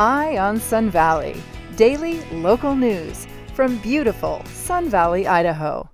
Eye on Sun Valley, daily local news from beautiful Sun Valley, Idaho.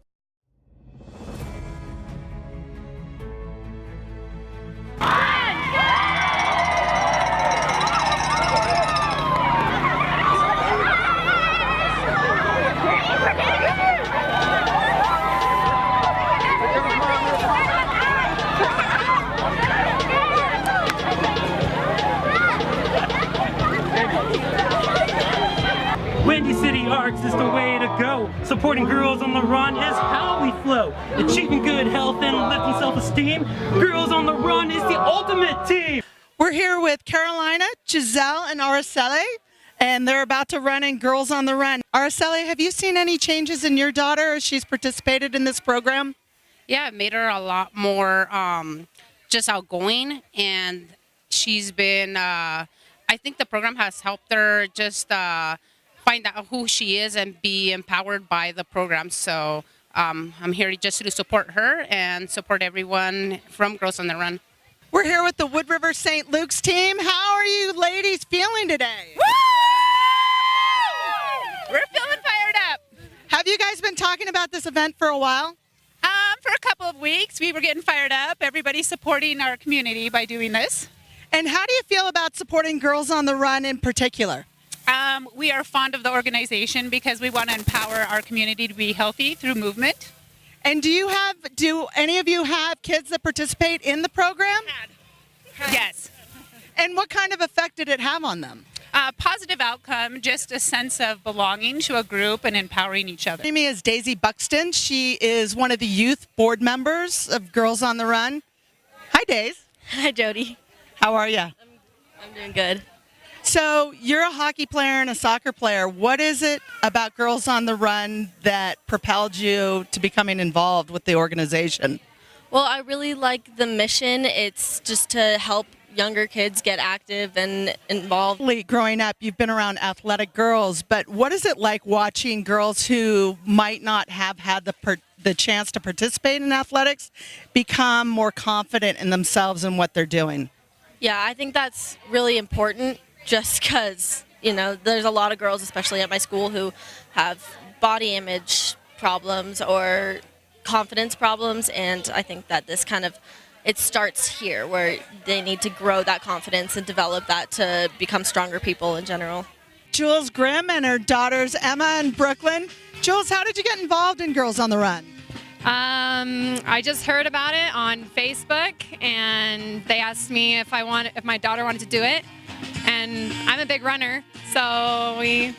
Windy City Arts is the way to go. Supporting girls on the run is how we flow. Achieving good health and lifting self-esteem. Girls on the Run is the ultimate team. We're here with Carolina, Giselle, and Araceli, and they're about to run in Girls on the Run. Araceli, have you seen any changes in your daughter as she's participated in this program? Yeah, it made her a lot more just outgoing, and she's been, I think the program has helped her just find out who she is and be empowered by the program. So I'm here just to support her and support everyone from Girls on the Run. We're here with the Wood River St. Luke's team. How are you ladies feeling today? Woo! We're feeling fired up. Have you guys been talking about this event for a while? For a couple of weeks, we were getting fired up. Everybody's supporting our community by doing this. And how do you feel about supporting Girls on the Run in particular? We are fond of the organization because we want to empower our community to be healthy through movement. And do any of you have kids that participate in the program? Yes. And what kind of effect did it have on them? Positive outcome, just a sense of belonging to a group and empowering each other. Joining me is Daisy Buxton. She is one of the youth board members of Girls on the Run. Hi, Daisy. Hi, Jody. How are you? I'm doing good. So you're a hockey player and a soccer player. What is it about Girls on the Run that propelled you to becoming involved with the organization? Well, I really like the mission. It's just to help younger kids get active and involved. Growing up, you've been around athletic girls, but what is it like watching girls who might not have had the chance to participate in athletics become more confident in themselves and what they're doing? Yeah, I think that's really important just because, there's a lot of girls, especially at my school, who have body image problems or confidence problems, and I think that this it starts here where they need to grow that confidence and develop that to become stronger people in general. Jules Grimm and her daughters Emma and Brooklyn. Jules, how did you get involved in Girls on the Run? I just heard about it on Facebook, and they asked me if my daughter wanted to do it, and I'm a big runner, so I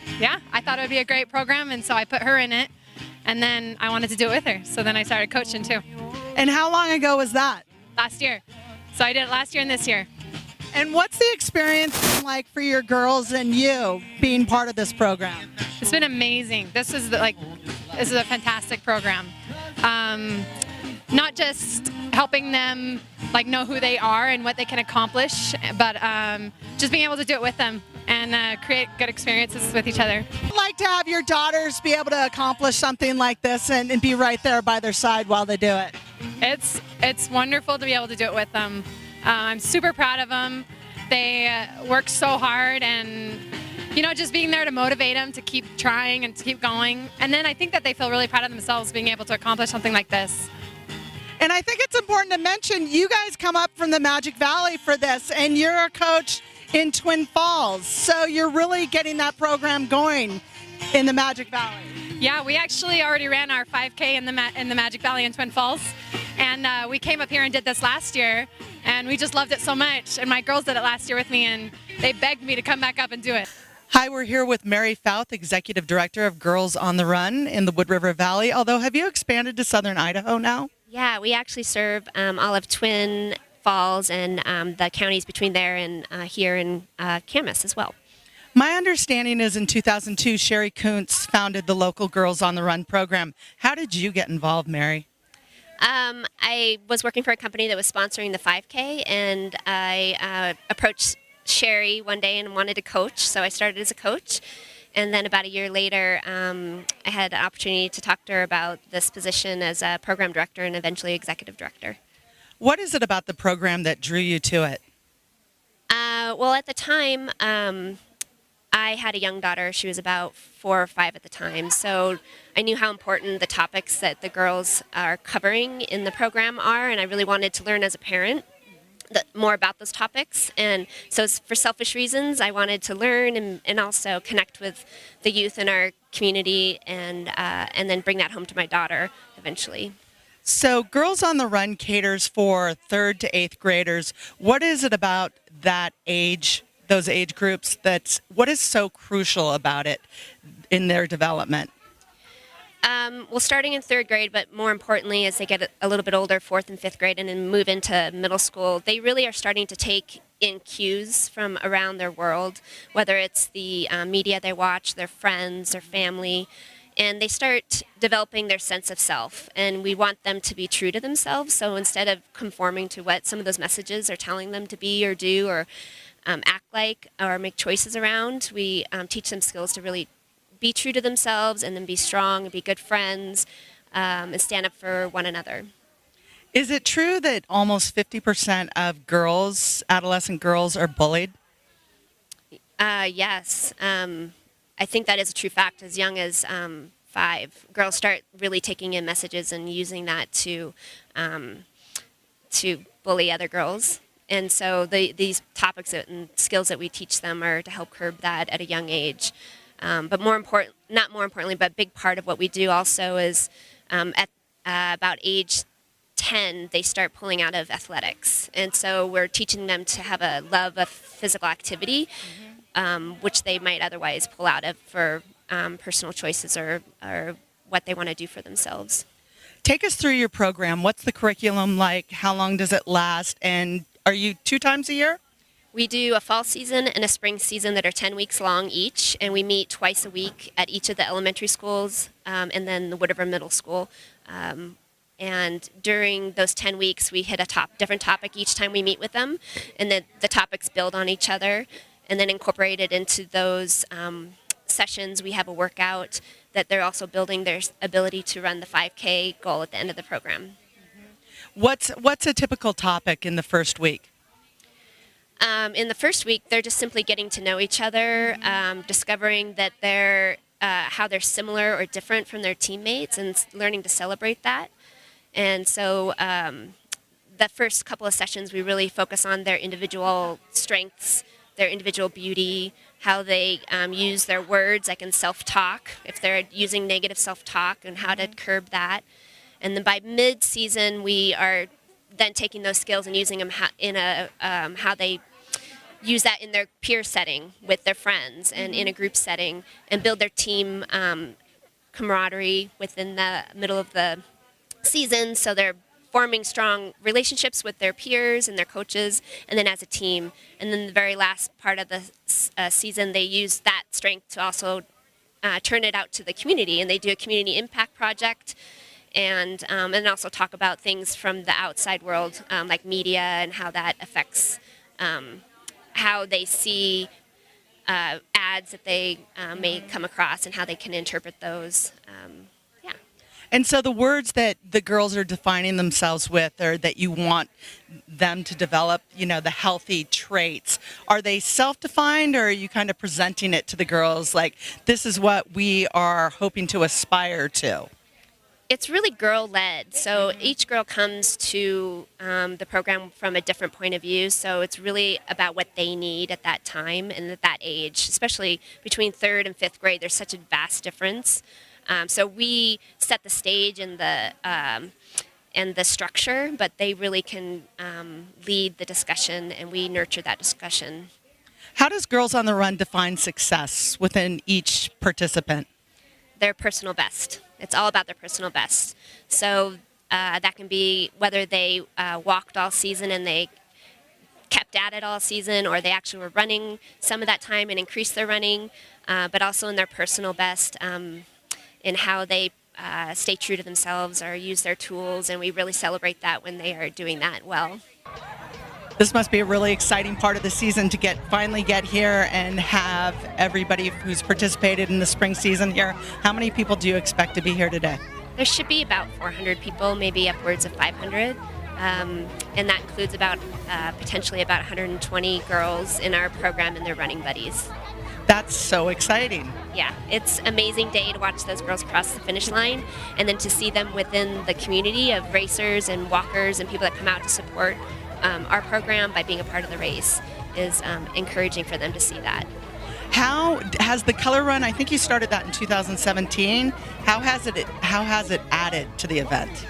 thought it would be a great program, and so I put her in it, and then I wanted to do it with her, so then I started coaching too. And how long ago was that? Last year. So I did it last year and this year. And what's the experience been like for your girls and you being part of this program? It's been amazing. This is a fantastic program. Not just helping them know who they are and what they can accomplish, but just being able to do it with them and create good experiences with each other. I'd like to have your daughters be able to accomplish something like this and be right there by their side while they do it. It's wonderful to be able to do it with them. I'm super proud of them. They work so hard, and just being there to motivate them to keep trying and to keep going. And then I think that they feel really proud of themselves being able to accomplish something like this. And I think it's important to mention you guys come up from the Magic Valley for this, and you're a coach in Twin Falls. So you're really getting that program going in the Magic Valley. Yeah, we actually already ran our 5K in the Magic Valley in Twin Falls, and we came up here and did this last year, and we just loved it so much. And my girls did it last year with me, and they begged me to come back up and do it. Hi, we're here with Mary Fouth, Executive Director of Girls on the Run in the Wood River Valley. Although, have you expanded to southern Idaho now? Yeah, we actually serve all of Twin Falls and the counties between there and here in Camas as well. My understanding is in 2002, Sherry Kuntz founded the local Girls on the Run program. How did you get involved, Mary? I was working for a company that was sponsoring the 5K, and I approached Sherry one day and wanted to coach, so I started as a coach. And then about a year later, I had an opportunity to talk to her about this position as a program director and eventually executive director. What is it about the program that drew you to it? Well, at the time, I had a young daughter. She was about 4 or 5 at the time. So I knew how important the topics that the girls are covering in the program are, and I really wanted to learn as a parent more about those topics. And so for selfish reasons, I wanted to learn and also connect with the youth in our community and then bring that home to my daughter eventually. So Girls on the Run caters for 3rd to 8th graders. What is it about that age, those age groups, what is so crucial about it in their development? Well, starting in 3rd grade, but more importantly, as they get a little bit older, 4th and 5th grade, and then move into middle school, they really are starting to take in cues from around their world, whether it's the media they watch, their friends, their family, and they start developing their sense of self. And we want them to be true to themselves, so instead of conforming to what some of those messages are telling them to be or do or act like or make choices around, we teach them skills to really be true to themselves and then be strong and be good friends and stand up for one another. Is it true that almost 50% of girls, adolescent girls, are bullied? Yes. I think that is a true fact. As young as 5, girls start really taking in messages and using that to bully other girls. And so these topics and skills that we teach them are to help curb that at a young age. But not more importantly, but a big part of what we do also is at about age 10, they start pulling out of athletics. And so we're teaching them to have a love of physical activity, which they might otherwise pull out of for personal choices or what they want to do for themselves. Take us through your program. What's the curriculum like? How long does it last? And are you 2 times a year? We do a fall season and a spring season that are 10 weeks long each, and we meet twice a week at each of the elementary schools and then the Wood River Middle School. And during those 10 weeks, we hit a different topic each time we meet with them, and then the topics build on each other. And then incorporated into those sessions, we have a workout that they're also building their ability to run the 5K goal at the end of the program. What's a typical topic in the first week? In the first week, they're just simply getting to know each other, discovering that how they're similar or different from their teammates, and learning to celebrate that. And so the first couple of sessions, we really focus on their individual strengths, their individual beauty, how they use their words, like in self-talk, if they're using negative self-talk, and how to curb that. And then by mid-season, we are then taking those skills and using them in how they use that in their peer setting with their friends and in a group setting, and build their team camaraderie within the middle of the season, so they're forming strong relationships with their peers and their coaches, and then as a team. And then the very last part of the season, they use that strength to also turn it out to the community, and they do a community impact project, and also talk about things from the outside world, like media and how that affects how they see ads that they may come across and how they can interpret those. And so the words that the girls are defining themselves with, or that you want them to develop, the healthy traits, are they self-defined, or are you kind of presenting it to the girls like, this is what we are hoping to aspire to? It's really girl-led, so each girl comes to the program from a different point of view, so it's really about what they need at that time and at that age, especially between 3rd and 5th grade. There's such a vast difference. So we set the stage and the structure, but they really can lead the discussion, and we nurture that discussion. How does Girls on the Run define success within each participant? Their personal best. It's all about their personal best. So that can be whether they walked all season and they kept at it all season, or they actually were running some of that time and increased their running, but also in their personal best, in how they stay true to themselves or use their tools, and we really celebrate that when they are doing that well. This must be a really exciting part of the season to finally get here and have everybody who's participated in the spring season here. How many people do you expect to be here today? There should be about 400 people, maybe upwards of 500. And that includes potentially about 120 girls in our program and their running buddies. That's so exciting. Yeah, it's an amazing day to watch those girls cross the finish line, and then to see them within the community of racers and walkers and people that come out to support our program by being a part of the race is encouraging for them to see that. How has the color run, I think you started that in 2017, how has it added to the event?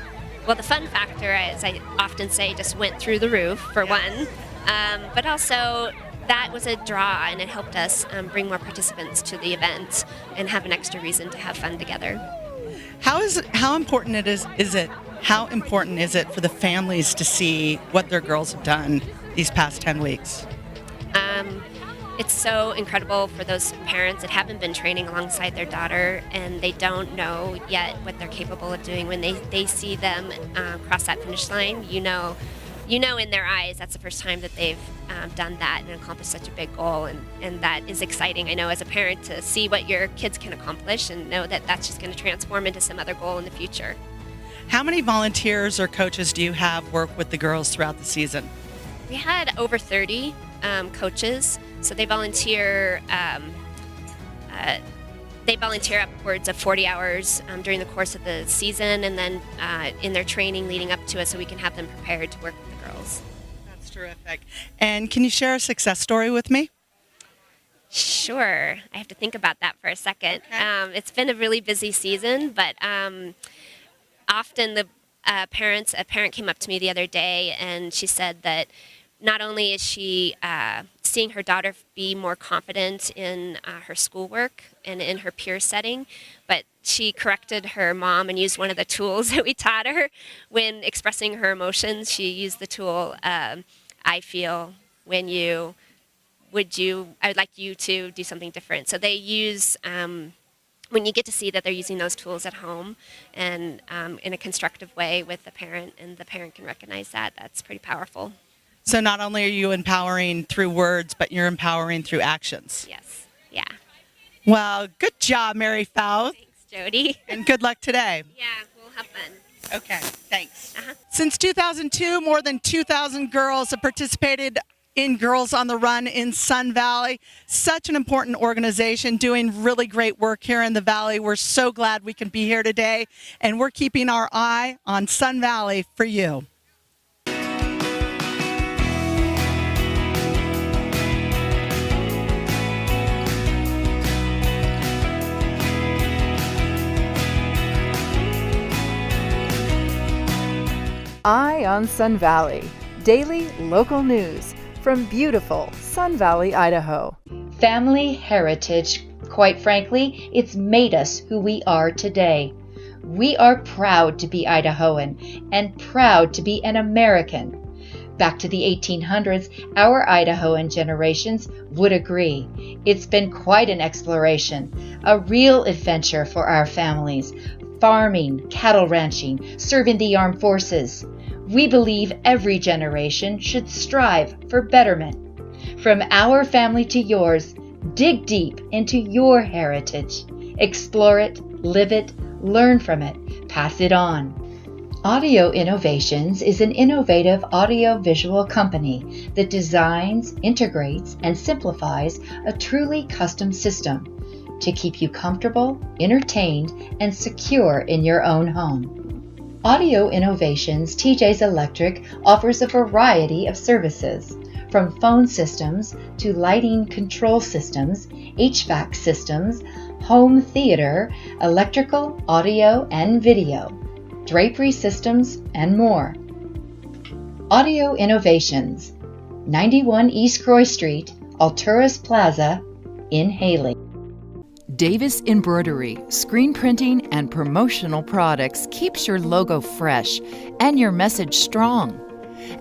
Well, the fun factor, as I often say, just went through the roof, for one, but also that was a draw, and it helped us bring more participants to the event and have an extra reason to have fun together. How important is it for the families to see what their girls have done these past 10 weeks? It's so incredible for those parents that haven't been training alongside their daughter, and they don't know yet what they're capable of doing. When they see them cross that finish line, you know in their eyes that's the first time that they've done that and accomplished such a big goal, and that is exciting. I know as a parent to see what your kids can accomplish and know that that's just going to transform into some other goal in the future. How many volunteers or coaches do you have work with the girls throughout the season? We had over 30 coaches, so they volunteer upwards of 40 hours during the course of the season, and then in their training leading up to it, so we can have them prepared to work with the girls. That's terrific. And can you share a success story with me? Sure. I have to think about that for a second. Okay. It's been a really busy season, but often a parent came up to me the other day, and she said that not only is she seeing her daughter be more confident in her schoolwork and in her peer setting, but she corrected her mom and used one of the tools that we taught her when expressing her emotions. She used the tool, I feel when you, I would like you to do something different. So they use, when you get to see that they're using those tools at home and in a constructive way with the parent, and the parent can recognize that, that's pretty powerful. So not only are you empowering through words, but you're empowering through actions. Yes. Yeah. Well, good job, Mary Fowle. Thanks, Jody. And good luck today. Yeah, we'll have fun. Okay, thanks. Since 2002, more than 2,000 girls have participated in Girls on the Run in Sun Valley. Such an important organization doing really great work here in the Valley. We're so glad we can be here today, and we're keeping our eye on Sun Valley for you. Eye on Sun Valley, daily local news from beautiful Sun Valley, Idaho. Family heritage, quite frankly, it's made us who we are today. We are proud to be Idahoan and proud to be an American. Back to the 1800s, our Idahoan generations would agree. It's been quite an exploration, a real adventure for our families. Farming, cattle ranching, serving the armed forces. We believe every generation should strive for betterment. From our family to yours, dig deep into your heritage. Explore it, live it, learn from it, pass it on. Audio Innovations is an innovative audio-visual company that designs, integrates, and simplifies a truly custom system to keep you comfortable, entertained, and secure in your own home. Audio Innovations TJ's Electric offers a variety of services, from phone systems to lighting control systems, HVAC systems, home theater, electrical, audio, and video, drapery systems, and more. Audio Innovations, 91 East Croy Street, Alturas Plaza, in Haley. Davis Embroidery, screen printing, and promotional products keeps your logo fresh and your message strong.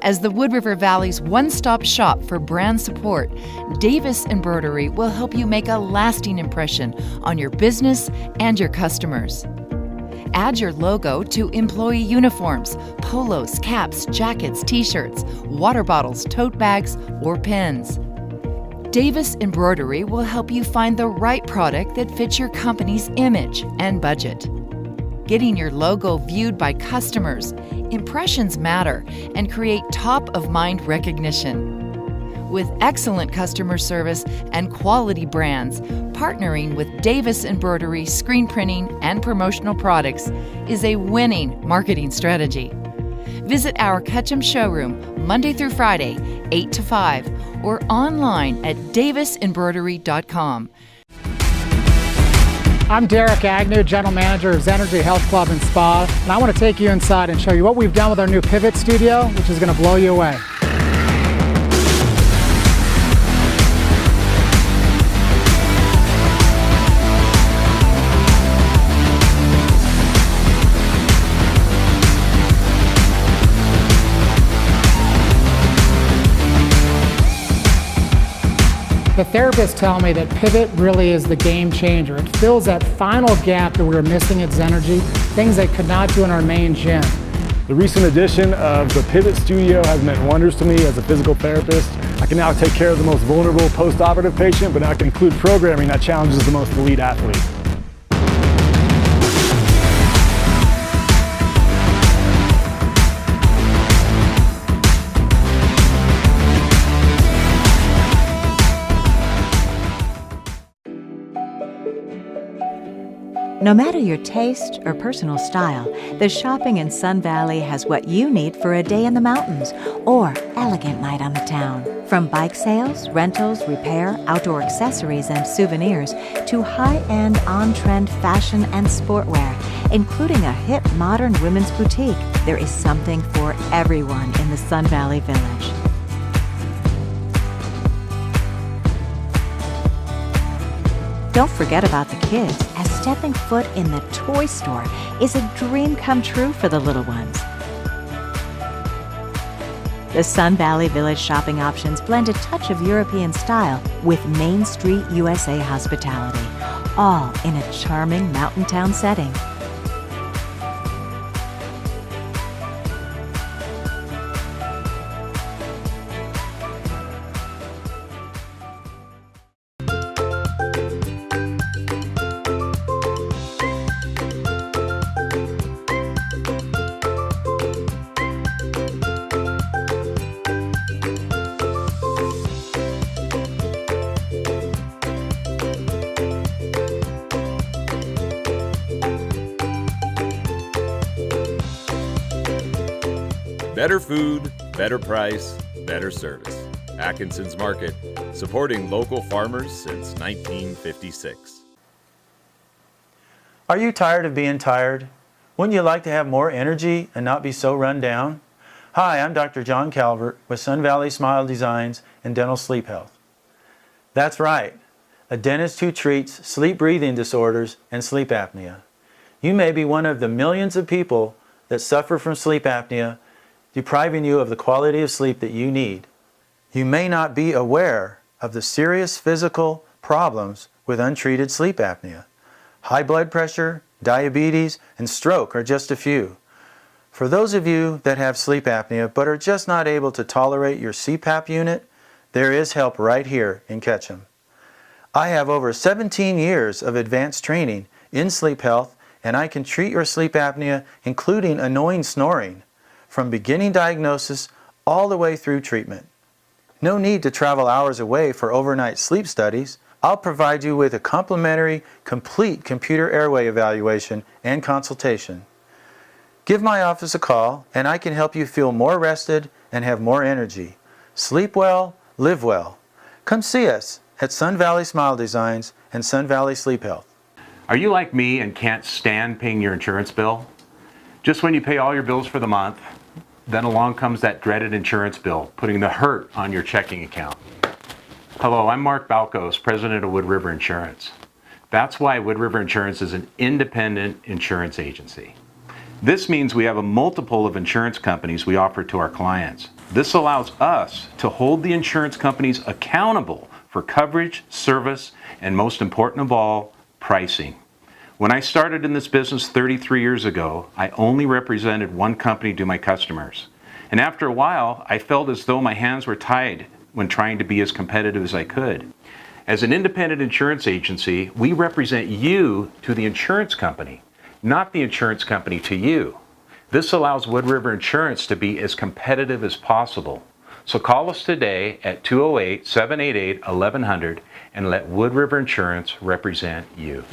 As the Wood River Valley's one-stop shop for brand support, Davis Embroidery will help you make a lasting impression on your business and your customers. Add your logo to employee uniforms, polos, caps, jackets, t-shirts, water bottles, tote bags, or pens. Davis Embroidery will help you find the right product that fits your company's image and budget. Getting your logo viewed by customers, impressions matter and create top-of-mind recognition. With excellent customer service and quality brands, partnering with Davis Embroidery Screen Printing and Promotional Products is a winning marketing strategy. Visit our Ketchum showroom Monday through Friday, 8 to 5, or online at davisembroidery.com. I'm Derek Agnew, General Manager of Zenergy Health Club and Spa, and I want to take you inside and show you what we've done with our new Pivot Studio, which is going to blow you away. The therapists tell me that Pivot really is the game changer. It fills that final gap that we were missing at Zenergy, things they could not do in our main gym. The recent addition of the Pivot Studio has meant wonders to me as a physical therapist. I can now take care of the most vulnerable post-operative patient, but I can include programming that challenges the most elite athlete. No matter your taste or personal style, the shopping in Sun Valley has what you need for a day in the mountains or elegant night on the town. From bike sales, rentals, repair, outdoor accessories, and souvenirs to high-end, on-trend fashion and sportwear, including a hip, modern women's boutique, there is something for everyone in the Sun Valley Village. Don't forget about the kids, as stepping foot in the toy store is a dream come true for the little ones. The Sun Valley Village shopping options blend a touch of European style with Main Street USA hospitality, all in a charming mountain town setting. Better food, better price, better service. Atkinson's Market, supporting local farmers since 1956. Are you tired of being tired? Wouldn't you like to have more energy and not be so run down? Hi, I'm Dr. John Calvert with Sun Valley Smile Designs and Dental Sleep Health. That's right, a dentist who treats sleep-breathing disorders and sleep apnea. You may be one of the millions of people that suffer from sleep apnea, depriving you of the quality of sleep that you need. You may not be aware of the serious physical problems with untreated sleep apnea. High blood pressure, diabetes, and stroke are just a few. For those of you that have sleep apnea but are just not able to tolerate your CPAP unit, there is help right here in Ketchum. I have over 17 years of advanced training in sleep health, and I can treat your sleep apnea, including annoying snoring, from beginning diagnosis all the way through treatment. No need to travel hours away for overnight sleep studies. I'll provide you with a complimentary, complete computer airway evaluation and consultation. Give my office a call and I can help you feel more rested and have more energy. Sleep well, live well. Come see us at Sun Valley Smile Designs and Sun Valley Sleep Health. Are you like me and can't stand paying your insurance bill? Just when you pay all your bills for the month, then along comes that dreaded insurance bill, putting the hurt on your checking account. Hello, I'm Mark Balkos, president of Wood River Insurance. That's why Wood River Insurance is an independent insurance agency. This means we have a multiple of insurance companies we offer to our clients. This allows us to hold the insurance companies accountable for coverage, service, and most important of all, pricing. When I started in this business 33 years ago, I only represented one company to my customers. And after a while, I felt as though my hands were tied when trying to be as competitive as I could. As an independent insurance agency, we represent you to the insurance company, not the insurance company to you. This allows Wood River Insurance to be as competitive as possible. So call us today at 208-788-1100 and let Wood River Insurance represent you.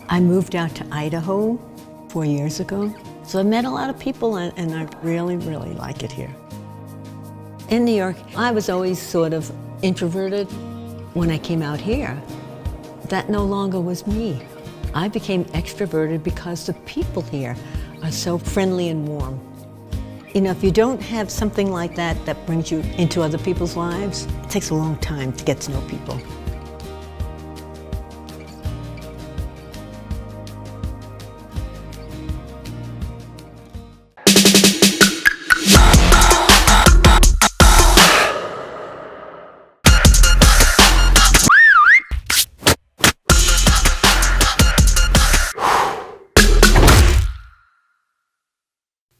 I moved out to Idaho 4 years ago, so I met a lot of people and I really, really like it here. In New York, I was always sort of introverted. When I came out here, that no longer was me. I became extroverted because the people here are so friendly and warm. You know, if you don't have something like that that brings you into other people's lives, it takes a long time to get to know people.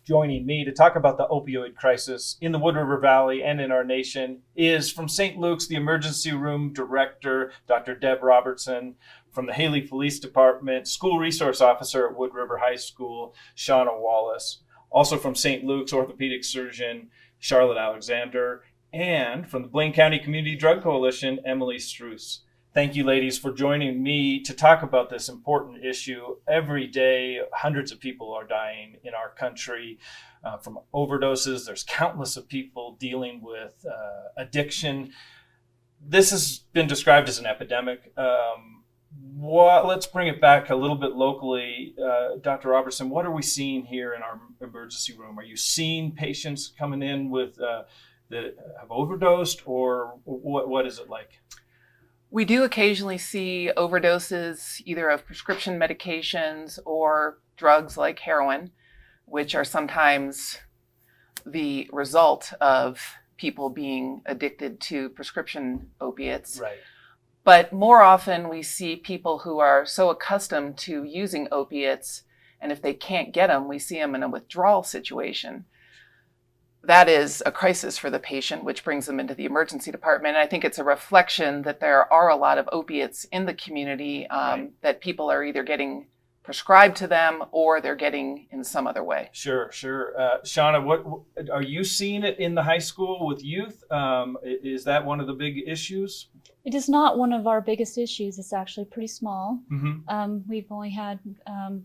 Joining me to talk about the opioid crisis in the Wood River Valley and in our nation is from St. Luke's, the emergency room director, Dr. Deb Robertson, from the Haley Police Department, school resource officer at Wood River High School, Shauna Wallace, also from St. Luke's, orthopedic surgeon, Charlotte Alexander, and from the Blaine County Community Drug Coalition, Emily Struess. Thank you, ladies, for joining me to talk about this important issue. Every day, hundreds of people are dying in our country from overdoses. There's countless of people dealing with addiction. This has been described as an epidemic. Let's bring it back a little bit locally. Dr. Robertson, what are we seeing here in our emergency room? Are you seeing patients coming in with that have overdosed, or what is it like? We do occasionally see overdoses either of prescription medications or drugs like heroin, which are sometimes the result of people being addicted to prescription opiates. Right. But more often we see people who are so accustomed to using opiates, and if they can't get them, we see them in a withdrawal situation. That is a crisis for the patient, which brings them into the emergency department. And I think it's a reflection that there are a lot of opiates in the community that people are either getting prescribed to them or they're getting in some other way. Sure. Shauna, what are you seeing it in the high school with youth? Is that one of the big issues? It is not one of our biggest issues. It's actually pretty small. Mm-hmm. We've only had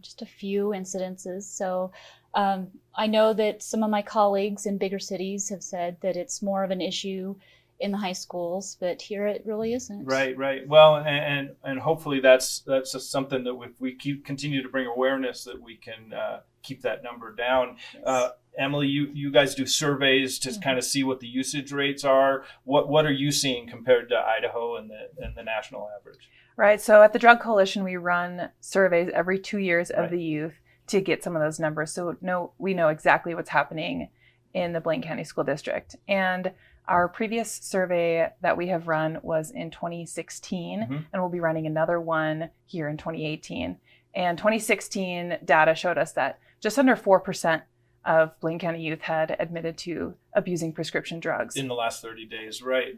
just a few incidences. So I know that some of my colleagues in bigger cities have said that it's more of an issue in the high schools, but here it really isn't. Right. Well, and hopefully that's just something that if we continue to bring awareness, that we can keep that number down. Yes. Emily, you guys do surveys to kind of see what the usage rates are. What are you seeing compared to Idaho and the national average? Right. So at the Drug Coalition, we run surveys every 2 years of the youth to get some of those numbers. So we know exactly what's happening in the Blaine County School District. And our previous survey that we have run was in 2016, and we'll be running another one here in 2018. And 2016 data showed us that just under 4% of Blaine County youth had admitted to abusing prescription drugs. In the last 30 days, right.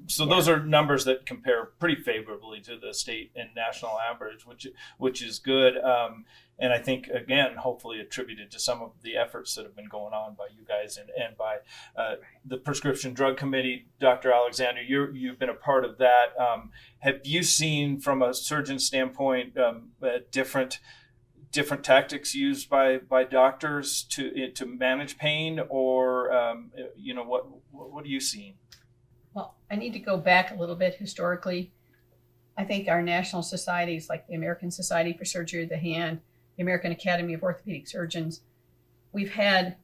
So yeah. those are numbers that compare pretty favorably to the state and national average, which is good. And I think, again, hopefully attributed to some of the efforts that have been going on by you guys and by the Prescription Drug Committee. Dr. Alexander, you've been a part of that. Have you seen, from a surgeon standpoint, different tactics used by doctors to manage pain, or what are you seeing? Well, I need to go back a little bit historically. I think our national societies, like the American Society for Surgery of the Hand, the American Academy of Orthopedic Surgeons, we've had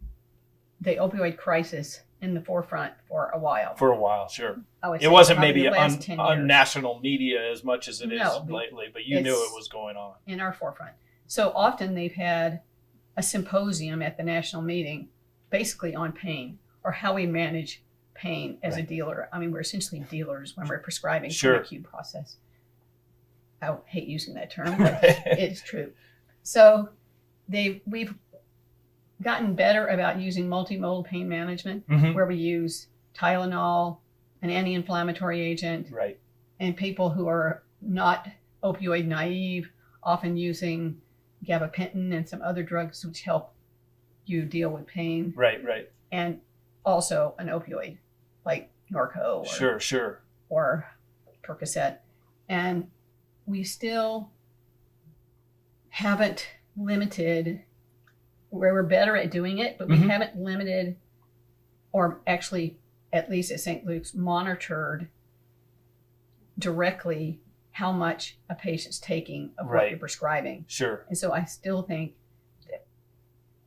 the opioid crisis in the forefront for a while. For a while, sure. It wasn't maybe on national media as much as it is lately, but you knew it was going on. In our forefront. So often they've had a symposium at the national meeting basically on pain, or how we manage pain as a dealer. I mean, we're essentially dealers when we're prescribing for an acute process. I hate using that term, but it's true. So we've gotten better about using multimodal pain management, where we use Tylenol, an anti-inflammatory agent, and people who are not opioid naive, often using gabapentin and some other drugs which help you deal with pain. Right. And also an opioid like Norco or Percocet. And we still haven't limited, where we're better at doing it, but we haven't limited, or actually, at least at St. Luke's, monitored directly how much a patient's taking of what you're prescribing. Sure. And so I still think that,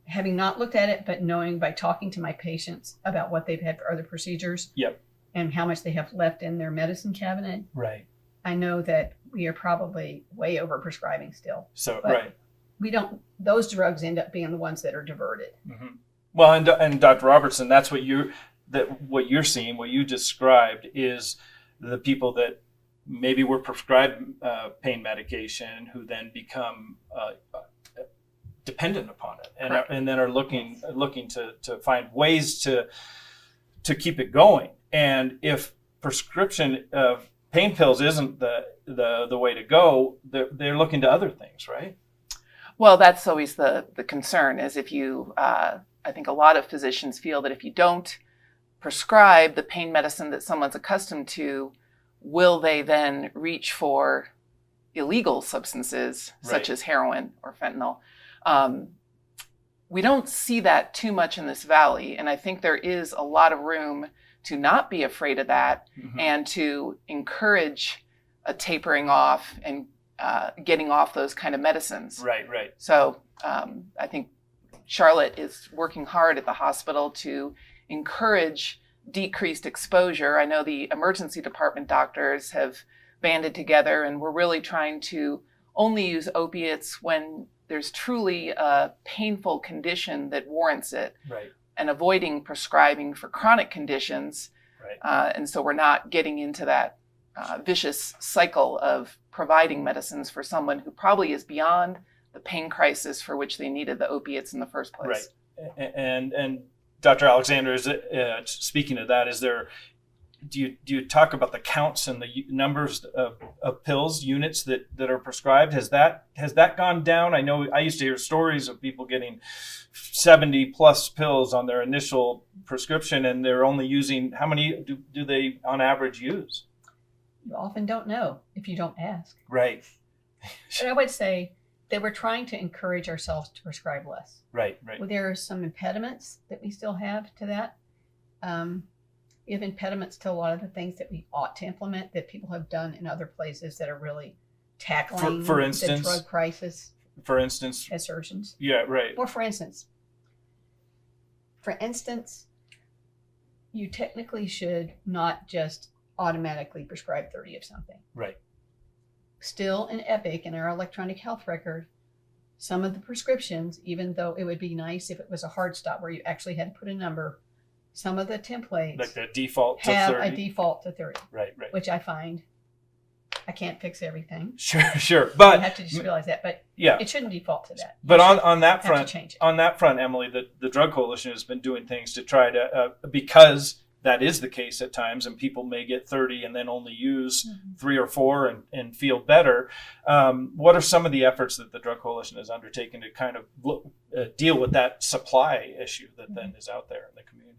having not looked at it, but knowing by talking to my patients about what they've had for other procedures and how much they have left in their medicine cabinet, I know that we are probably way over prescribing still. So, but we don't, those drugs end up being the ones that are diverted. Well, and Dr. Robertson, that's what you're seeing, what you described is the people that maybe were prescribed pain medication who then become dependent upon it, and then are looking to find ways to keep it going. And if prescription of pain pills isn't the way to go, they're looking to other things, right? Well, that's always the concern, is if you, I think a lot of physicians feel that if you don't prescribe the pain medicine that someone's accustomed to, will they then reach for illegal substances such as heroin or fentanyl? We don't see that too much in this valley, and I think there is a lot of room to not be afraid of that and to encourage a tapering off and getting off those kind of medicines. Right. So I think Charlotte is working hard at the hospital to encourage decreased exposure. I know the emergency department doctors have banded together, and we're really trying to only use opiates when there's truly a painful condition that warrants it, and avoiding prescribing for chronic conditions. And so we're not getting into that vicious cycle of providing medicines for someone who probably is beyond the pain crisis for which they needed the opiates in the first place. And Dr. Alexander, speaking of that, do you talk about the counts and the numbers of pills, units that are prescribed? Has that gone down? I know I used to hear stories of people getting 70 plus pills on their initial prescription, and they're only using, how many do they on average use? You often don't know if you don't ask. Right. But I would say that we're trying to encourage ourselves to prescribe less. Right. Well, there are some impediments that we still have to that. We have impediments to a lot of the things that we ought to implement that people have done in other places that are really tackling for instance, the drug crisis. For instance, as surgeons. Yeah, right. Well, for instance, you technically should not just automatically prescribe 30 of something. Right. Still in Epic, in our electronic health record, some of the prescriptions, even though it would be nice if it was a hard stop where you actually had to put a number, some of the templates like the default to have 30. a default to 30. Right. Which I find I can't fix everything. Sure. But you have to just realize that. But yeah, it shouldn't default to that. But on that have front, to change it. on that front, Emily, the Drug Coalition has been doing things to try to because that is the case at times, and people may get 30 and then only use 3 or 4 and feel better. What are some of the efforts that the Drug Coalition has undertaken to kind of deal with that supply issue that then is out there in the community?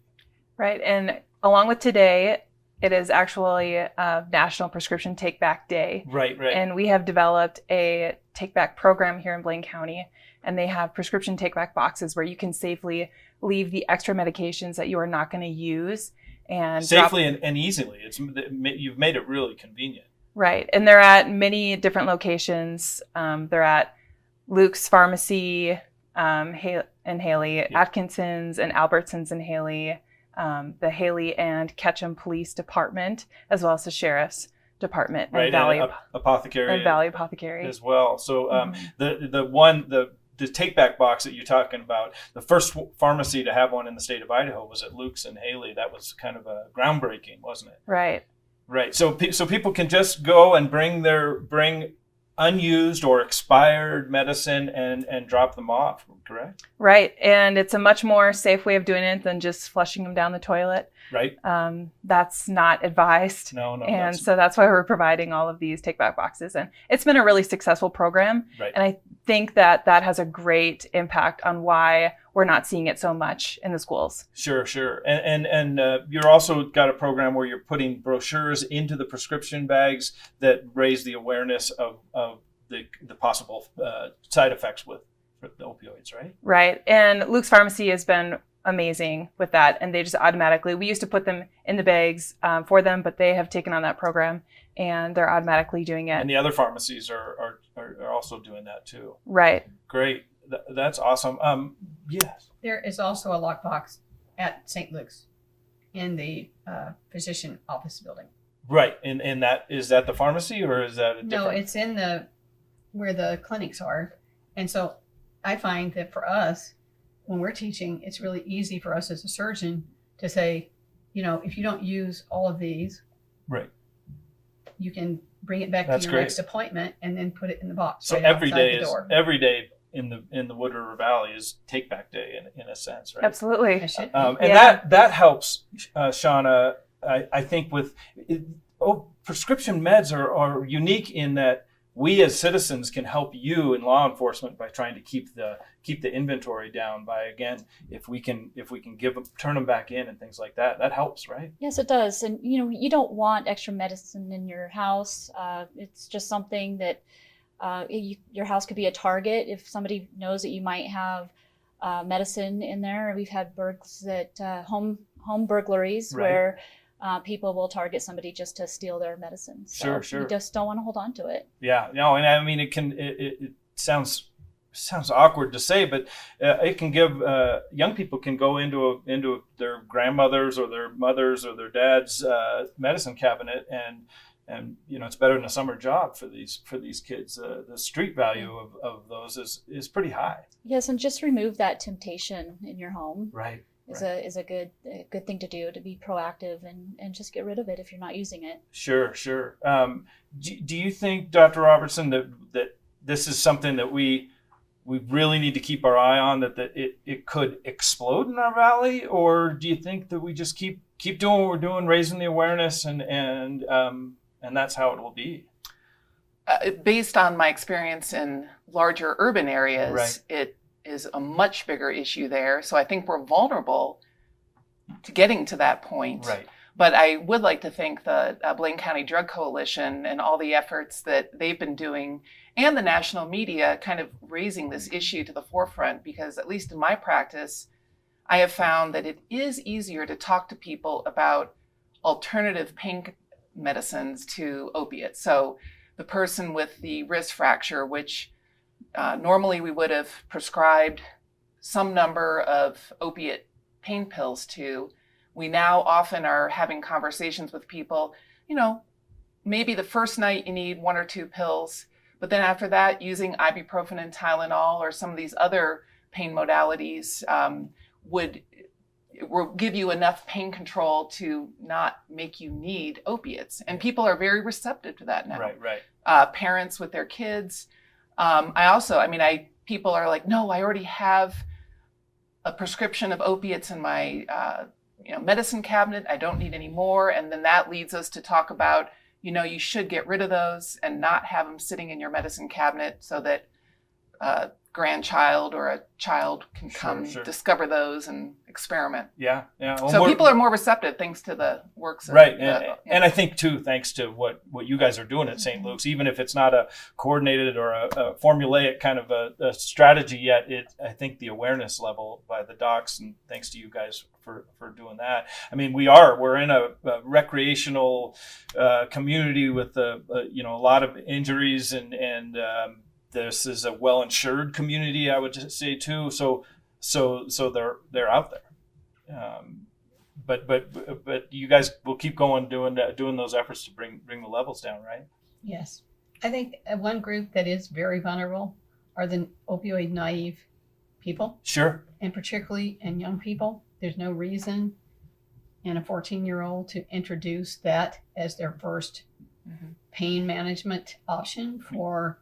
Right, and along with today, it is actually a National Prescription Take Back Day. Right. And we have developed a take back program here in Blaine County, and they have prescription take back boxes where you can safely leave the extra medications that you are not going to use and safely and easily. You've made it really convenient. Right, and they're at many different locations. They're at Luke's Pharmacy in Haley, Atkinson's and Albertson's in Haley, the Haley and Ketchum Police Department, as well as the Sheriff's Department and Valley Apothecary as well. So the take back box that you're talking about, the first pharmacy to have one in the state of Idaho was at Luke's in Haley. That was kind of a groundbreaking, wasn't it? Right. So people can just go and bring unused or expired medicine and drop them off, correct? Right. And it's a much more safe way of doing it than just flushing them down the toilet. Right. That's not advised. No. And so that's why we're providing all of these take back boxes. And it's been a really successful program. Right. And I think that has a great impact on why we're not seeing it so much in the schools. Sure. And you're also got a program where you're putting brochures into the prescription bags that raise the awareness of the possible side effects with the opioids, right? Right. And Luke's Pharmacy has been amazing with that. And they just automatically, we used to put them in the bags for them, but they have taken on that program and they're automatically doing it. And the other pharmacies are also doing that too. Right. Great. That's awesome. Yes. There is also a lockbox at St. Luke's in the physician office building. Right. And that, is that the pharmacy or is that a different? No, it's in where the clinics are. And so I find that for us, when we're teaching, it's really easy for us as a surgeon to say, if you don't use all of these, right, you can bring it back to your next appointment and then put it in the box. So every day in the Wood River Valley is Take Back Day in a sense, right? Absolutely. That helps, Shauna. I think with prescription meds are unique in that we as citizens can help you in law enforcement by trying to keep the inventory down. By, again, if we can turn them back in and things like that helps, right? Yes, it does. And you don't want extra medicine in your house. It's just something that your house could be a target if somebody knows that you might have medicine in there. We've had home burglaries where people will target somebody just to steal their medicine. So Sure. you just don't want to hold on to it. Yeah, no, and I mean it sounds awkward to say, but it can give young people can go into their grandmother's or their mother's or their dad's medicine cabinet and it's better than a summer job for these kids. The street value of those is pretty high. Yes, and just remove that temptation in your home. Right. Is a good thing to do, to be proactive and just get rid of it if you're not using it. Sure. Do you think, Dr. Robertson, that this is something that we really need to keep our eye on, that it could explode in our valley, or do you think that we just keep doing what we're doing, raising the awareness, and that's how it will be? Based on my experience in larger urban areas, right, it is a much bigger issue there. So I think we're vulnerable to getting to that point. Right. But I would like to thank the Blaine County Drug Coalition and all the efforts that they've been doing, and the national media kind of raising this issue to the forefront, because at least in my practice, I have found that it is easier to talk to people about alternative pain medicines to opiates. So the person with the wrist fracture, which normally we would have prescribed some number of opiate pain pills to, we now often are having conversations with people, maybe the first night you need 1 or 2 pills, but then after that, using ibuprofen and Tylenol or some of these other pain modalities, we're we'll give you enough pain control to not make you need opiates. And people are very receptive to that now. Right. Parents with their kids. People are like, no, I already have a prescription of opiates in my medicine cabinet. I don't need any more. And then that leads us to talk about, you should get rid of those and not have them sitting in your medicine cabinet so that a grandchild or a child can come discover those and experiment. Yeah. Well, so people are more receptive thanks to the works. Right. And I think too, thanks to what you guys are doing at St. Luke's, even if it's not a coordinated or a formulaic kind of a strategy yet, I think the awareness level by the docs, and thanks to you guys for doing that. I mean, we're in a recreational community with a lot of injuries and this is a well-insured community, I would just say too. So they're out there. But you guys will keep going doing those efforts to bring the levels down, right? Yes. I think one group that is very vulnerable are the opioid naive people. Sure. And particularly in young people. There's no reason in a 14-year-old to introduce that as their first pain management option for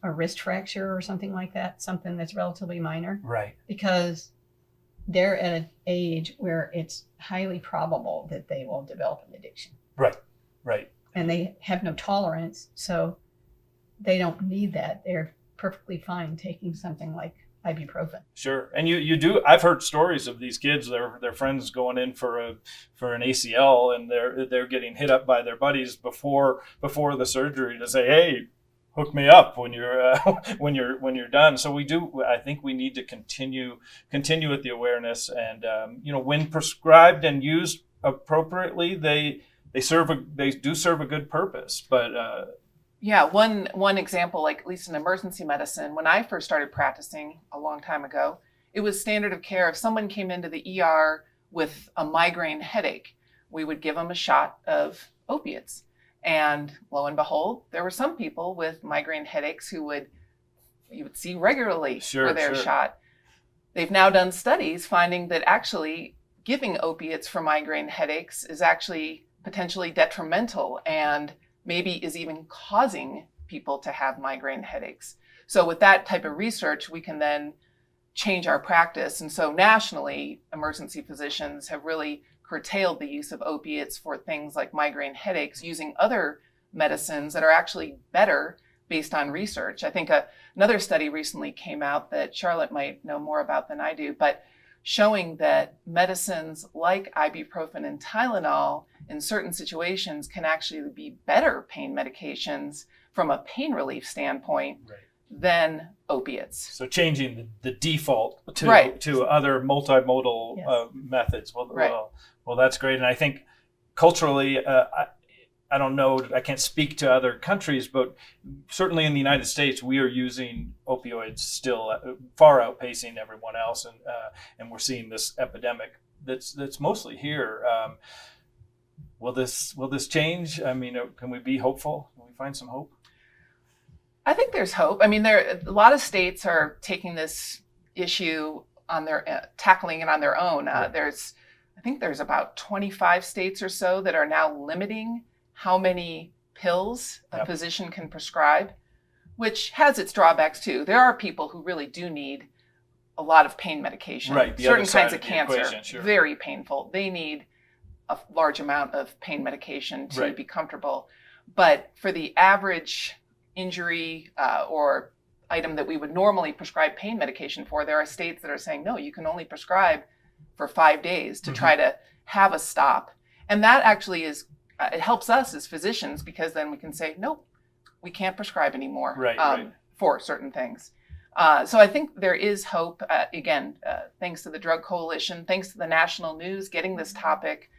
a wrist fracture or something like that, something that's relatively minor. Right. Because they're at an age where it's highly probable that they will develop an addiction. Right. And they have no tolerance, so they don't need that. They're perfectly fine taking something like ibuprofen. Sure. And you do. I've heard stories of these kids. Their friends going in for an ACL, and they're getting hit up by their buddies before the surgery to say, hey, hook me up when you're when you're done. So we do. I think we need to continue with the awareness, and when prescribed and used appropriately, they do serve a good purpose. But one example, like at least in emergency medicine, when I first started practicing a long time ago, it was standard of care. If someone came into the ER with a migraine headache, we would give them a shot of opiates. And lo and behold, there were some people with migraine headaches who you would see regularly for their shot. They've now done studies finding that actually giving opiates for migraine headaches is actually potentially detrimental and maybe is even causing people to have migraine headaches. So with that type of research, we can then change our practice. And so nationally, emergency physicians have really curtailed the use of opiates for things like migraine headaches, using other medicines that are actually better based on research. I think another study recently came out that Charlotte might know more about than I do, but showing that medicines like ibuprofen and Tylenol in certain situations can actually be better pain medications from a pain relief standpoint than opiates. So changing the default to other multimodal methods. Well, that's great. And I think culturally, I don't know, I can't speak to other countries, but certainly in the United States, we are using opioids still far outpacing everyone else. And we're seeing this epidemic that's mostly here. Will this change? I mean, can we be hopeful? Can we find some hope? I think there's hope. I mean, a lot of states are taking this issue on tackling it on their own. I think there's about 25 states or so that are now limiting how many pills a physician can prescribe, which has its drawbacks too. There are people who really do need a lot of pain medication. Certain kinds of cancer, very painful. They need a large amount of pain medication to be comfortable. But for the average injury or item that we would normally prescribe pain medication for, there are states that are saying, no, you can only prescribe for 5 days to try to have a stop. And that actually it helps us as physicians, because then we can say, nope, we can't prescribe anymore for certain things. So I think there is hope, again, thanks to the Drug Coalition, thanks to the national news, getting this topic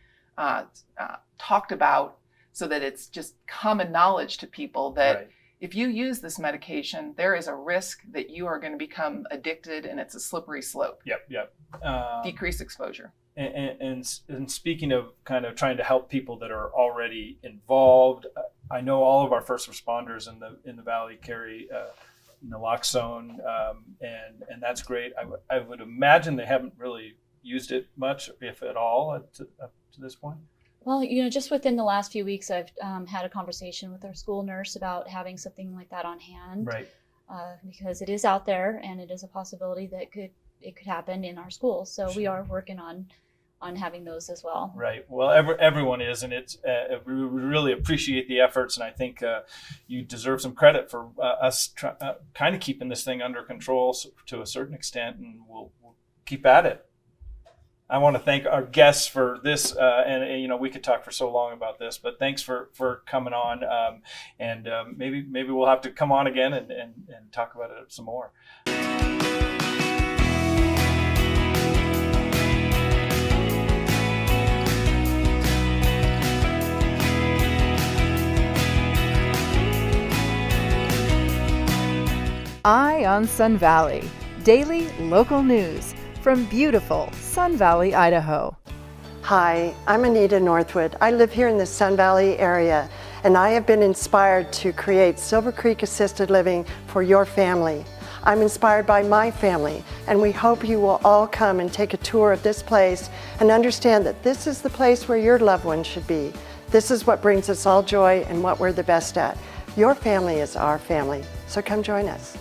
talked about so that it's just common knowledge to people that if you use this medication, there is a risk that you are going to become addicted, and it's a slippery slope. Decrease exposure. And speaking of kind of trying to help people that are already involved, I know all of our first responders in the Valley carry naloxone, and that's great. I would imagine they haven't really used it much, if at all, up to this point? Well, just within the last few weeks, I've had a conversation with our school nurse about having something like that on hand. Right. Because it is out there and it is a possibility that it could happen in our schools. So we are working on having those as well. Right. Well, everyone is, and it's we really appreciate the efforts, and I think you deserve some credit for us kind of keeping this thing under control to a certain extent, and we'll keep at it. I want to thank our guests for this, and we could talk for so long about this, but thanks for coming on, and maybe we'll have to come on again and talk about it some more. Eye on Sun Valley, daily local news from beautiful Sun Valley, Idaho. Hi, I'm Anita Northwood. I live here in the Sun Valley area, and I have been inspired to create Silver Creek Assisted Living for your family. I'm inspired by my family, and we hope you will all come and take a tour of this place and understand that this is the place where your loved one should be. This is what brings us all joy and what we're the best at. Your family is our family, so come join us.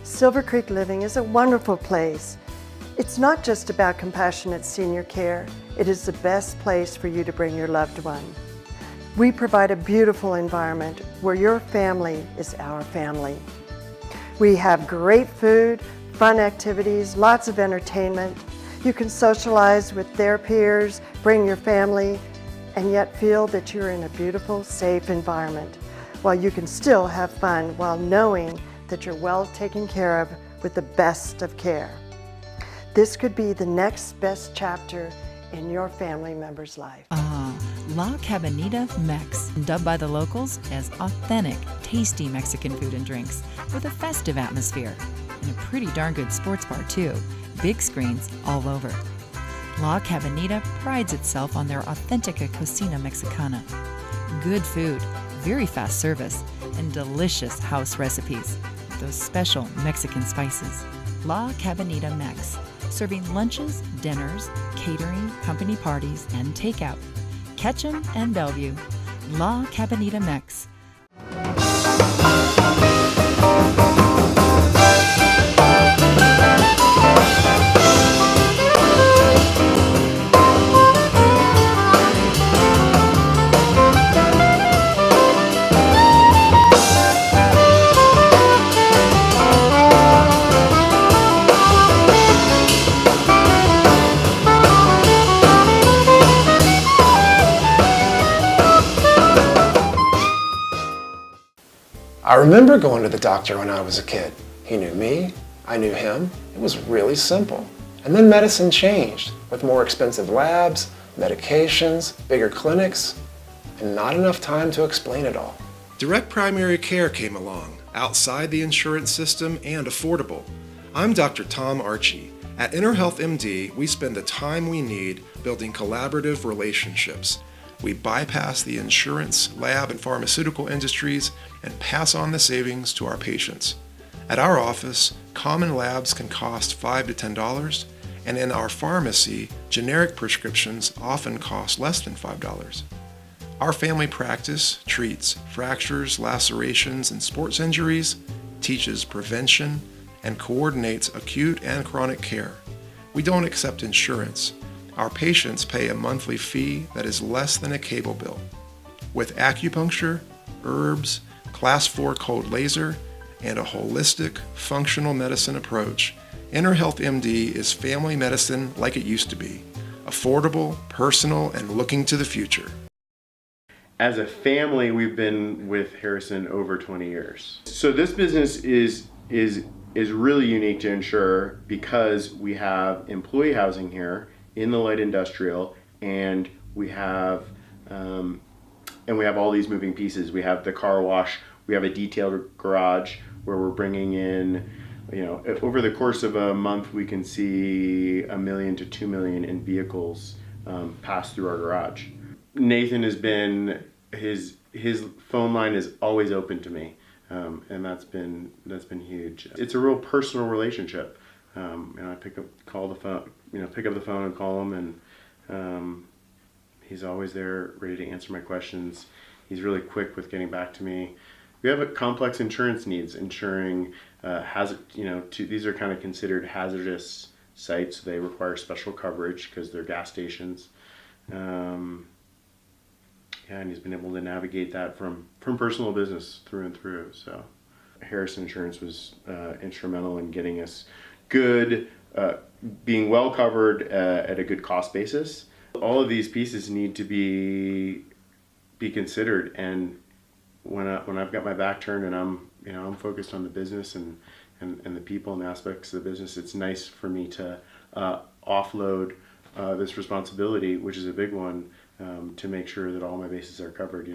Silver Creek Living is a wonderful place. It's not just about compassionate senior care. It is the best place for you to bring your loved one. We provide a beautiful environment where your family is our family. We have great food, fun activities, lots of entertainment. You can socialize with their peers, bring your family, and yet feel that you're in a beautiful, safe environment, while you can still have fun while knowing that you're well taken care of with the best of care. This could be the next best chapter in your family member's life. La Cabanita Mex, dubbed by the locals as authentic, tasty Mexican food and drinks with a festive atmosphere. And a pretty darn good sports bar too. Big screens all over. La Cabanita prides itself on their Authentica Cocina Mexicana. Good food, very fast service, and delicious house recipes with those special Mexican spices. La Cabanita Mex, serving lunches, dinners, catering, company parties, and takeout. Ketchum and Bellevue. La Cabanita Mex. I remember going to the doctor when I was a kid. He knew me, I knew him. It was really simple. And then medicine changed with more expensive labs, medications, bigger clinics, and not enough time to explain it all. Direct primary care came along, outside the insurance system and affordable. I'm Dr. Tom Archie. At InnerHealth MD, we spend the time we need building collaborative relationships. We bypass the insurance, lab, and pharmaceutical industries and pass on the savings to our patients. At our office, common labs can cost $5 to $10, and in our pharmacy, generic prescriptions often cost less than $5. Our family practice treats fractures, lacerations, and sports injuries, teaches prevention, and coordinates acute and chronic care. We don't accept insurance. Our patients pay a monthly fee that is less than a cable bill. With acupuncture, herbs, Class 4 cold laser, and a holistic, functional medicine approach, InnerHealth MD is family medicine like it used to be. Affordable, personal, and looking to the future. As a family, we've been with Harrison over 20 years. So this business is really unique to Insure because we have employee housing here in the light industrial, and we have all these moving pieces. We have the car wash, we have a detailed garage where we're bringing in, over the course of a month, we can see 1 million to 2 million in vehicles pass through our garage. Nathan has been, his phone line is always open to me, and that's been huge. It's a real personal relationship. I pick up the phone and call him, and he's always there, ready to answer my questions. He's really quick with getting back to me. We have a complex insurance needs, insuring these are kind of considered hazardous sites. They require special coverage because they're gas stations. And he's been able to navigate that from personal business through and through. So Harrison Insurance was instrumental in getting us good, being well covered at a good cost basis. All of these pieces need to be considered, and when I've got my back turned and I'm focused on the business and the people and the aspects of the business, it's nice for me to offload this responsibility, which is a big one, to make sure that all my bases are covered.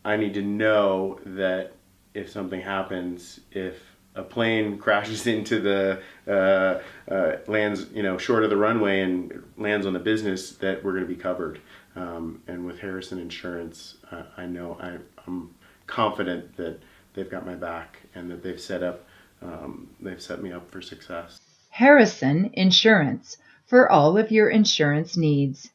I need to know that if something happens, if a plane crashes into the lands short of the runway and lands on the business, that we're going to be covered. And with Harrison Insurance, I'm confident that they've got my back and that they've set me up for success. Harrison Insurance, for all of your insurance needs.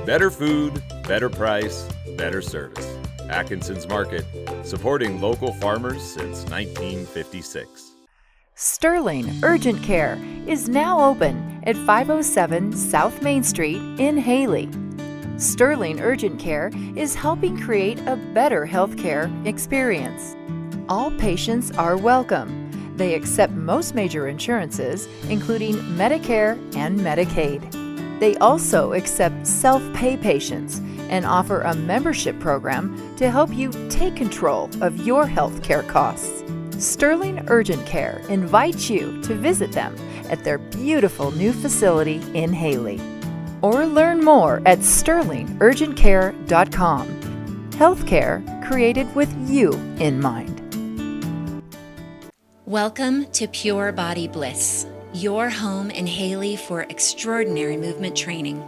Better food, better price, better service. Atkinson's Market, supporting local farmers since 1956. Sterling Urgent Care is now open at 507 South Main Street in Haley. Sterling Urgent Care is helping create a better healthcare experience. All patients are welcome. They accept most major insurances, including Medicare and Medicaid. They also accept self-pay patients and offer a membership program to help you take control of your health care costs. Sterling Urgent Care invites you to visit them at their beautiful new facility in Haley. Or learn more at sterlingurgentcare.com. Healthcare created with you in mind. Welcome to Pure Body Bliss, your home in Haley for extraordinary movement training.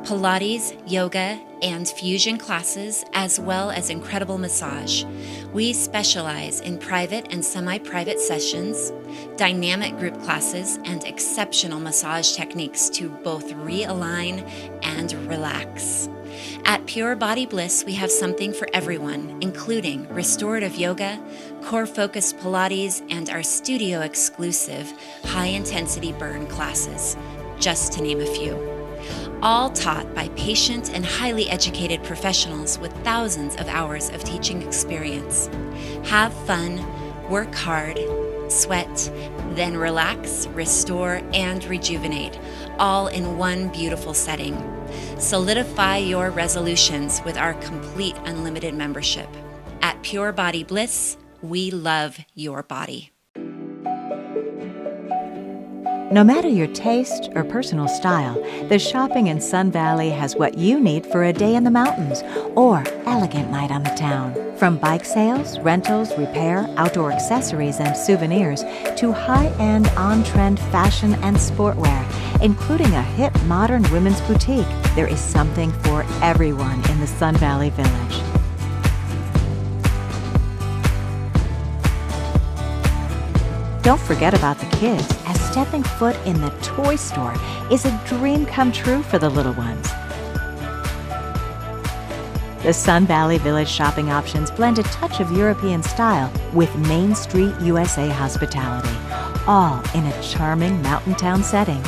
Pilates, yoga, and fusion classes, as well as incredible massage. We specialize in private and semi-private sessions, dynamic group classes, and exceptional massage techniques to both realign and relax. At Pure Body Bliss, we have something for everyone, including restorative yoga, core-focused Pilates, and our studio-exclusive high-intensity burn classes, just to name a few. All taught by patient and highly educated professionals with thousands of hours of teaching experience. Have fun, work hard, sweat, then relax, restore, and rejuvenate, all in one beautiful setting. Solidify your resolutions with our complete unlimited membership. At Pure Body Bliss, we love your body. No matter your taste or personal style, the shopping in Sun Valley has what you need for a day in the mountains or elegant night on the town. From bike sales, rentals, repair, outdoor accessories, and souvenirs to high-end, on-trend fashion and sportwear, including a hip modern women's boutique, there is something for everyone in the Sun Valley Village. Don't forget about the kids, as stepping foot in the toy store is a dream come true for the little ones. The Sun Valley Village shopping options blend a touch of European style with Main Street USA hospitality, all in a charming mountain town setting.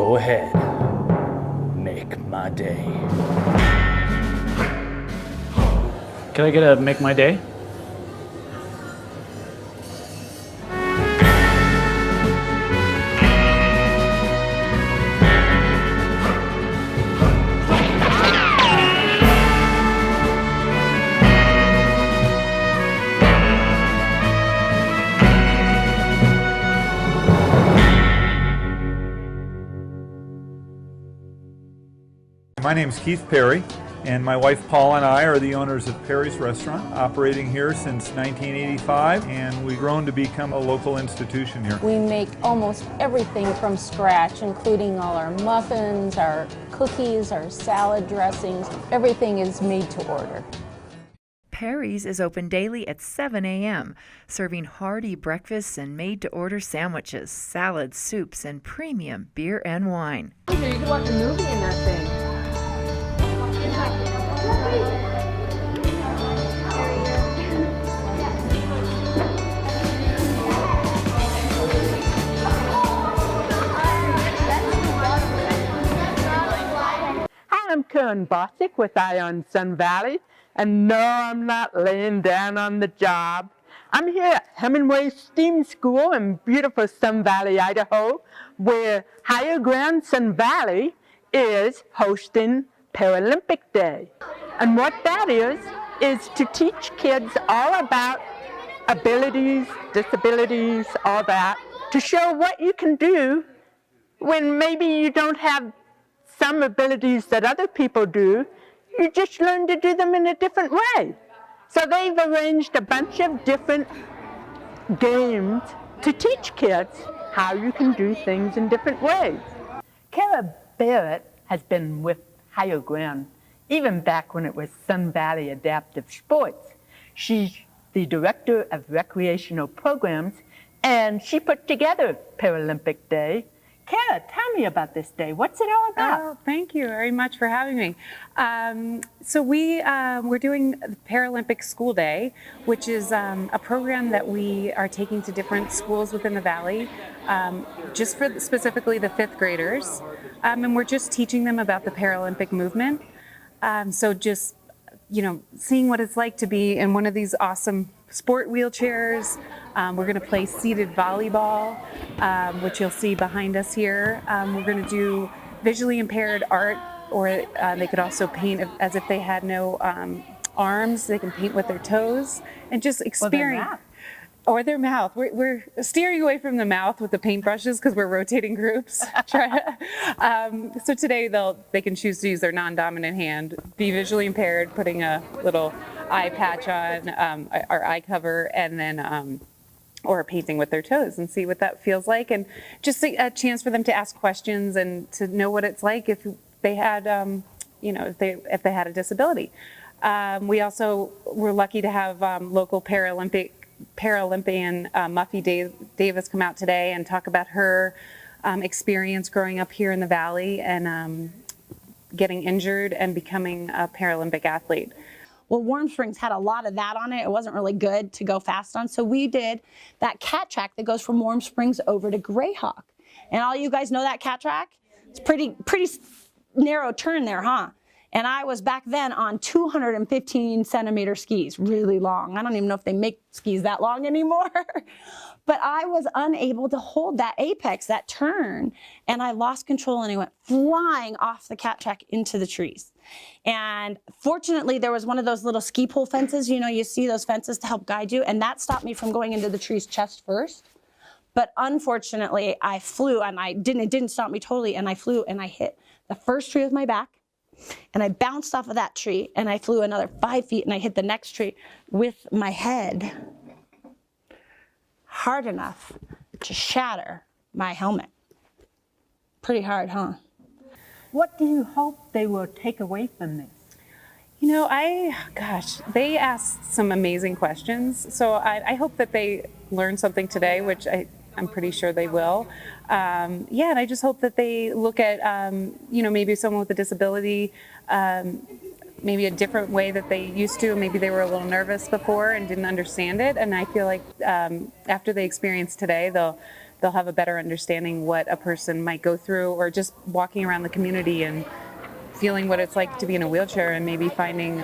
Go ahead. Make my day. Can I get a make my day? My name is Keith Perry, and my wife Paula and I are the owners of Perry's Restaurant, operating here since 1985, and we've grown to become a local institution here. We make almost everything from scratch, including all our muffins, our cookies, our salad dressings. Everything is made to order. Perry's is open daily at 7 a.m., serving hearty breakfasts and made-to-order sandwiches, salads, soups, and premium beer and wine. You can watch a movie in that thing. I'm Karen Bossick with Ion Sun Valley, and no, I'm not laying down on the job. I'm here at Hemingway STEAM School in beautiful Sun Valley, Idaho, where Higher Ground Sun Valley is hosting Paralympic Day. And what that is to teach kids all about abilities, disabilities, all that, to show what you can do when maybe you don't have some abilities that other people do. You just learn to do them in a different way. So they've arranged a bunch of different games to teach kids how you can do things in different ways. Kara Barrett has been with Higher Ground even back when it was Sun Valley Adaptive Sports. She's the Director of Recreational Programs, and she put together Paralympic Day. Kara, tell me about this day. What's it all about? Oh, thank you very much for having me. So we're doing Paralympic School Day, which is a program that we are taking to different schools within the Valley, just for specifically the 5th graders. And we're just teaching them about the Paralympic movement. So just, seeing what it's like to be in one of these awesome sport wheelchairs. We're going to play seated volleyball, which you'll see behind us here. We're going to do visually impaired art, or they could also paint as if they had no arms. They can paint with their toes and just experience. Or their mouth. We're steering away from the mouth with the paintbrushes because we're rotating groups. So today they can choose to use their non-dominant hand, be visually impaired, putting a little eye patch on, our eye cover, and then or painting with their toes and see what that feels like, and just a chance for them to ask questions and to know what it's like if they had, if they had a disability. We also were lucky to have local Paralympian Muffy Davis come out today and talk about her experience growing up here in the Valley and getting injured and becoming a Paralympic athlete. Well, Warm Springs had a lot of that on it. It wasn't really good to go fast on. So we did that cat track that goes from Warm Springs over to Greyhawk. And all you guys know that cat track? It's pretty narrow turn there, huh? And I was back then on 215 centimeter skis, really long. I don't even know if they make skis that long anymore. But I was unable to hold that apex, that turn, and I lost control and I went flying off the cat track into the trees. And fortunately, there was one of those little ski pole fences, you see those fences to help guide you, and that stopped me from going into the trees chest first. But unfortunately, I flew, and it didn't stop me totally, and I flew and I hit the first tree with my back, and I bounced off of that tree, and I flew another 5 feet, and I hit the next tree with my head hard enough to shatter my helmet. Pretty hard, huh? What do you hope they will take away from this? They asked some amazing questions. So I hope that they learn something today, which I'm pretty sure they will. And I just hope that they look at, maybe someone with a disability, maybe a different way that they used to. Maybe they were a little nervous before and didn't understand it. And I feel like after they experience today, they'll have a better understanding what a person might go through, or just walking around the community and feeling what it's like to be in a wheelchair, and maybe finding,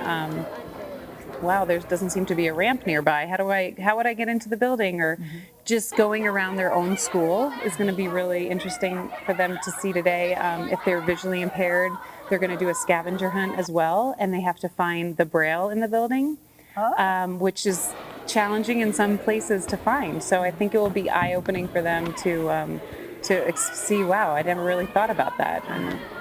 wow, there doesn't seem to be a ramp nearby. How would I get into the building? Or just going around their own school is going to be really interesting for them to see today. If they're visually impaired, they're going to do a scavenger hunt as well, and they have to find the Braille in the building, which is challenging in some places to find. So I think it will be eye-opening for them to see, wow, I never really thought about that,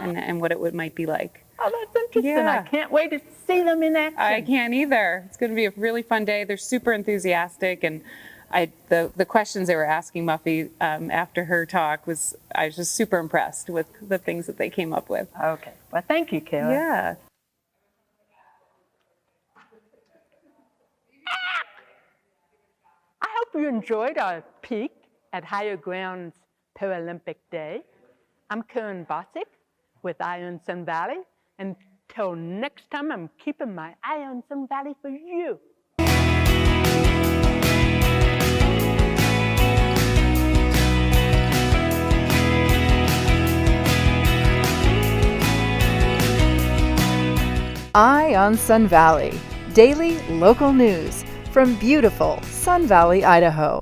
and what it might be like. Oh, that's interesting. Yeah. I can't wait to see them in action. I can't either. It's going to be a really fun day. They're super enthusiastic, and the questions they were asking Muffy after her talk I was just super impressed with the things that they came up with. Okay. Well, thank you, Kayla. Yeah. I hope you enjoyed our peek at Higher Ground's Paralympic Day. I'm Karen Bossick with Eye on Sun Valley. Until next time, I'm keeping my eye on Sun Valley for you. Eye on Sun Valley, daily local news from beautiful Sun Valley, Idaho.